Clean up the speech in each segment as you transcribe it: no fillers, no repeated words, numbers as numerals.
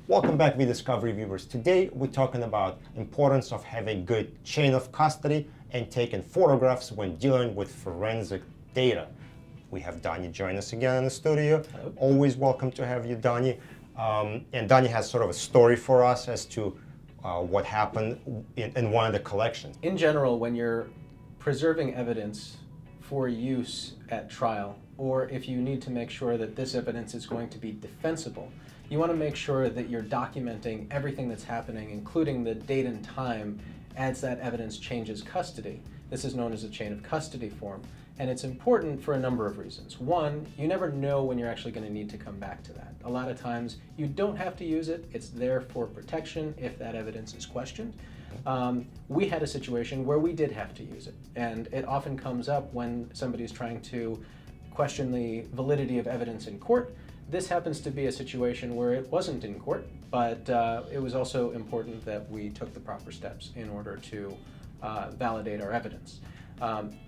Welcome back, vdiscovery viewers. Today we're talking about importance of having good chain of custody and taking photographs when dealing with forensic data. We have Danie join us again in the studio. Hello. Always welcome to have you, Danie. And Danie has sort of a story for us as to what happened in one of the collections. In general, when you're preserving evidence for use at trial, or if you need to make sure that this evidence is going to be defensible, you want to make sure that you're documenting everything that's happening, including the date and time, as that evidence changes custody. This is known as a chain of custody form, and it's important for a number of reasons. One, you never know when you're actually going to need to come back to that. A lot of times you don't have to use it. It's there for protection if that evidence is questioned. We had a situation where we did have to use it, and it often comes up when somebody's trying to question the validity of evidence in court. This happens to be a situation where it wasn't in court, but it was also important that we took the proper steps in order to validate our evidence.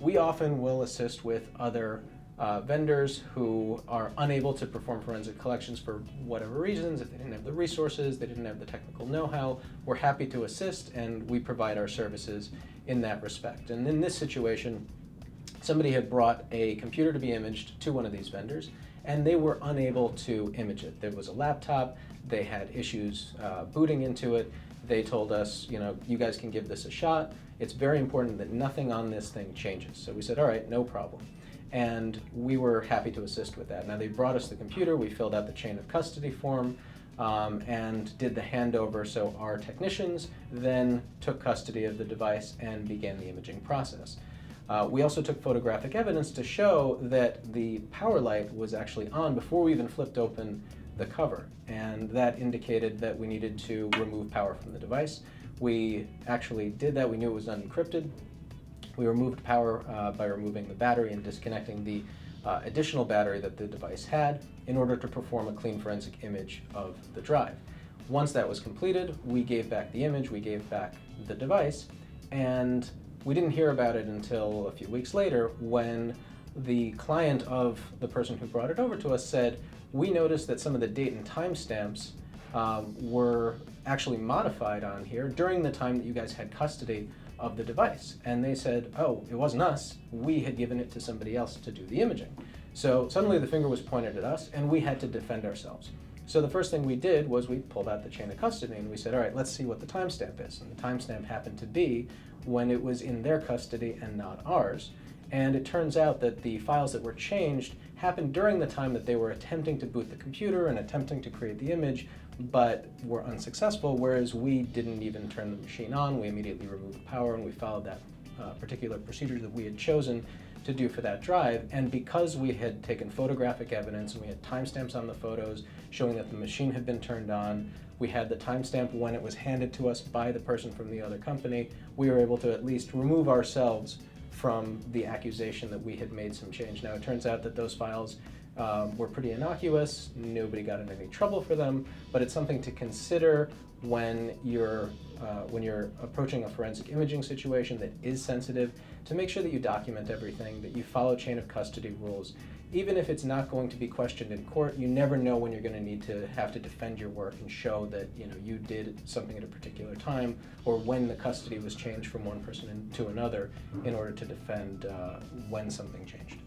We often will assist with other vendors who are unable to perform forensic collections for whatever reasons. If they didn't have the resources, they didn't have the technical know-how, we're happy to assist, and we provide our services in that respect. And in this situation, somebody had brought a computer to be imaged to one of these vendors, and they were unable to image it. There was a laptop, they had issues booting into it. They told us, you guys can give this a shot. It's very important that nothing on this thing changes. So we said, all right, no problem. And we were happy to assist with that. Now they brought us the computer, we filled out the chain of custody form, and did the handover. So our technicians then took custody of the device and began the imaging process. We also took photographic evidence to show that the power light was actually on before we even flipped open the cover, and that indicated that we needed to remove power from the device. We actually did that. We knew it was unencrypted. We removed power by removing the battery and disconnecting the additional battery that the device had in order to perform a clean forensic image of the drive. Once that was completed, we gave back the image, we gave back the device, and we didn't hear about it until a few weeks later when the client of the person who brought it over to us said, we noticed that some of the date and time stamps were actually modified on here during the time that you guys had custody of the device. And they said, oh, it wasn't us. We had given it to somebody else to do the imaging. So suddenly the finger was pointed at us and we had to defend ourselves. So the first thing we did was we pulled out the chain of custody and we said, all right, let's see what the timestamp is. And the timestamp happened to be when it was in their custody and not ours. And it turns out that the files that were changed happened during the time that they were attempting to boot the computer and attempting to create the image, but were unsuccessful, whereas we didn't even turn the machine on. We immediately removed power and we followed that particular procedure that we had chosen to do for that drive. And because we had taken photographic evidence and we had timestamps on the photos showing that the machine had been turned on, we had the timestamp when it was handed to us by the person from the other company, we were able to at least remove ourselves from the accusation that we had made some change. Now it turns out that those files were pretty innocuous, nobody got in any trouble for them, but it's something to consider when you're approaching a forensic imaging situation that is sensitive, to make sure that you document everything, that you follow chain of custody rules. Even if it's not going to be questioned in court, you never know when you're going to need to have to defend your work and show that you did something at a particular time, or when the custody was changed from one person to another in order to defend when something changed.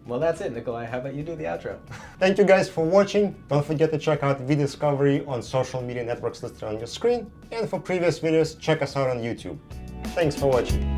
Well, that's it, Nikolai. How about you do the outro? Thank you guys for watching. Don't forget to check out vdiscovery on social media networks listed on your screen. And for previous videos, check us out on YouTube. Thanks for watching.